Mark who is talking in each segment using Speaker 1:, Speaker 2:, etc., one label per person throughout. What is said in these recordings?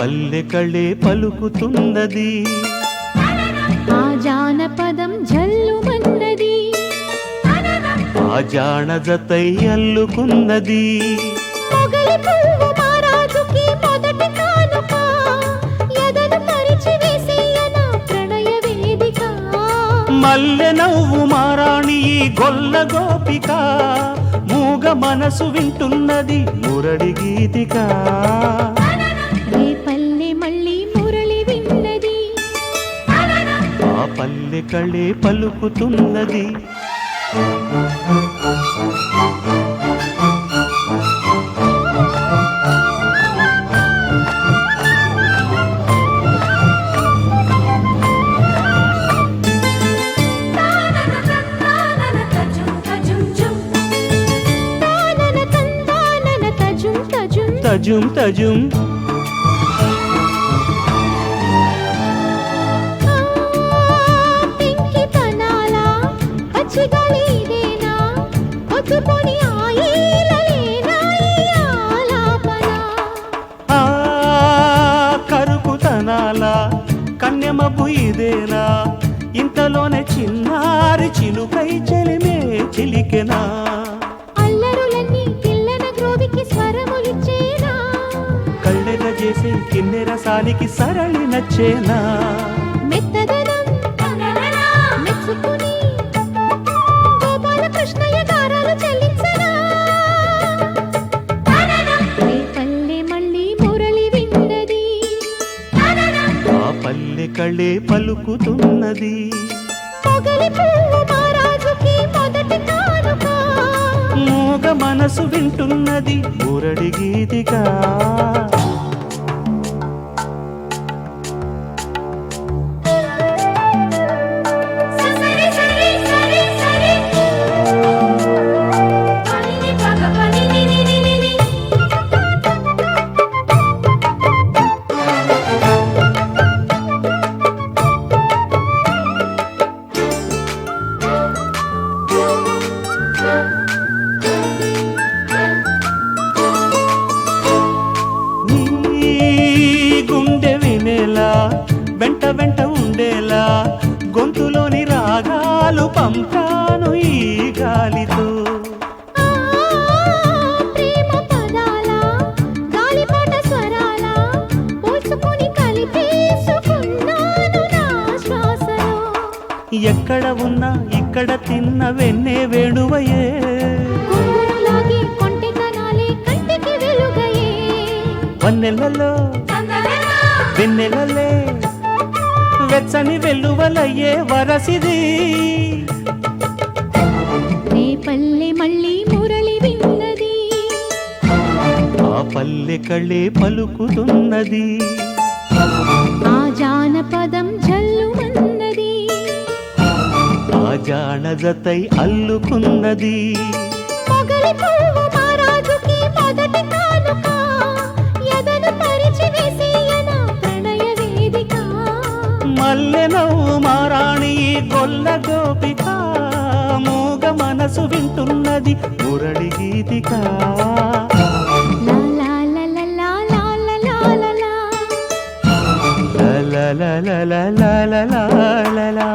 Speaker 1: పల్లె కళే పలుకుతున్నది
Speaker 2: ఆ జానపదం జల్లుమన్నది
Speaker 1: ఆ జానజతై అల్లుకున్నది
Speaker 2: మొగలి పువ్వు మహారాజుకి మొదటి కానుక ఎదను పరిచి వేసేయన ప్రణయ వేదిక
Speaker 1: మల్లె నవ్వు మారాణి ఈ గొల్ల గోపిక మూగ మనసు వింటున్నది మురడి గీతిక
Speaker 2: రేపల్లె మళ్ళీ మురళి విన్నది
Speaker 1: ఆ పల్లె కళే పలుకుతున్నది తజుం తజుం
Speaker 2: పెంకితనాలా పచ్చిగలిదేనా ఒత్తుకొని ఆయిలలేనా ఈ ఆలాపన
Speaker 1: ఆ కరుకుతనాల కన్యమబ్బు ఇదేనా ఇంతలోనే చిన్నారి చిలుకై చెలిమే చిలికెనా
Speaker 2: అల్లరులన్నీ తెల్లన గ్రోవికి స్వరములిచ్చేనా
Speaker 1: కళ్ళెర చేసే కిన్నెర సానికి సరళి నచ్చేనా
Speaker 2: మెత్తదనం మెచ్చుకుని గోపాలకృష్ణయ్య గారాలు చెల్లించనా రేపల్లె మళ్ళీ మురళి విన్నది
Speaker 1: ఆ పల్లె కళే పలుకుతున్నది
Speaker 2: మొగలి పువ్వు మహారాజుకి మొదటి కానుక
Speaker 1: మూగ మనసు వింటున్నది మురడి గీతిగా
Speaker 2: సరి సరి సరి సరి పనిని పగ పనిని ని ని ని
Speaker 1: నీ గుండె వినేలా వెంట వెంట ఉండేలా గొంతులోని రాగాలు పంపాను ఈ గాలితో
Speaker 2: ప్రేమ పదాల గాలిపాట స్వరాల పోల్చుకొని కలిపేసుకున్నాను నా శ్వాసలో
Speaker 1: ఎక్కడ ఉన్నా ఇక్కడ తిన్న వెన్నే వేణువయే
Speaker 2: కొంగును లాగి కొంటెతనాలే కంటికి వెలుగయే
Speaker 1: వన్నెలలో వెన్నెలలే వెచ్చని వెల్లువలయ్యే వరసిది
Speaker 2: రేపల్లె మళ్ళీ మురళి విన్నది
Speaker 1: ఆ పల్లె కళే పలుకుతున్నది
Speaker 2: ఆ జానపదం జల్లుమన్నది
Speaker 1: ఆ జానజతై అల్లుకున్నది
Speaker 2: మొగలి పువ్వు మహారాజుకి మొదటి కానుక ఎదను పరిచి వేసేయన ప్రణయ వేదిక
Speaker 1: మల్లె నవ్వు మారాణి ఈ గొల్ల గోపిక మూగ మనసు వింటున్నది మురడి గీతిక
Speaker 2: లా లా లా లా లా లా లా లా లా.
Speaker 1: లా లా లా లా లా లా లా లా లా.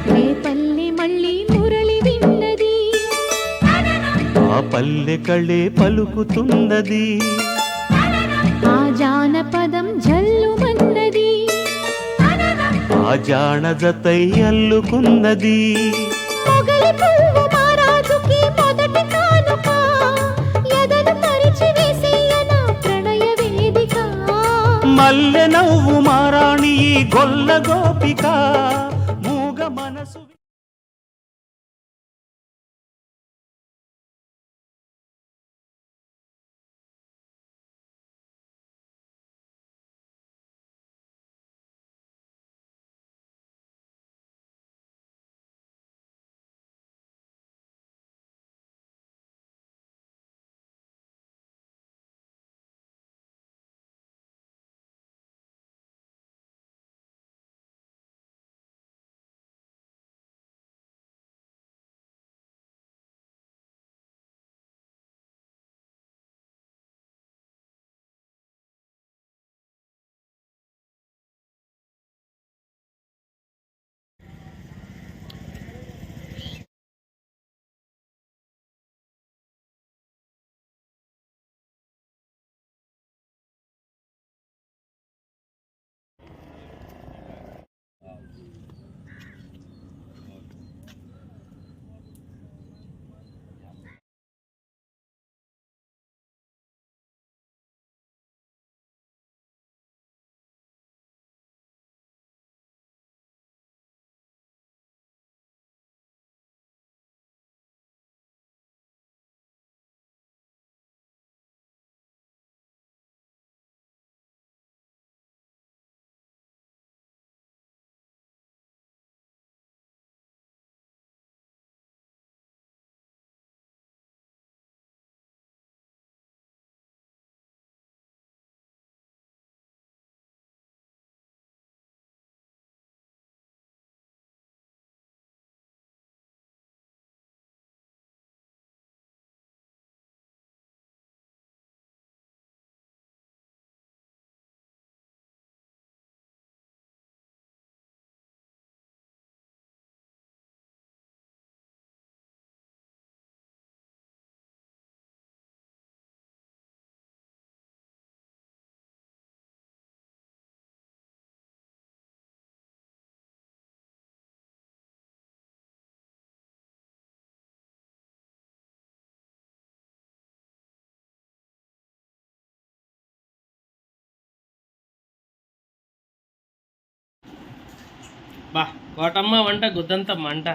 Speaker 2: రేపల్లె మళ్ళీ మురళి విన్నది
Speaker 1: ఆ పల్లె కళే పలుకుతున్నది
Speaker 2: ఆ జానపదం జల్లుమన్నది
Speaker 1: ఆ జానజతై అల్లుకున్నది
Speaker 2: మొగలి పువ్వు మహారాజుకి మొదటి కానుక ఎదను పరిచి వేసేయన ప్రణయ వేదిక
Speaker 1: మల్లె నవ్వు మారాణి ఈ గొల్ల గోపిక మూగ మనసు
Speaker 3: బా కోటమ్మ వంట గుద్దంత మంట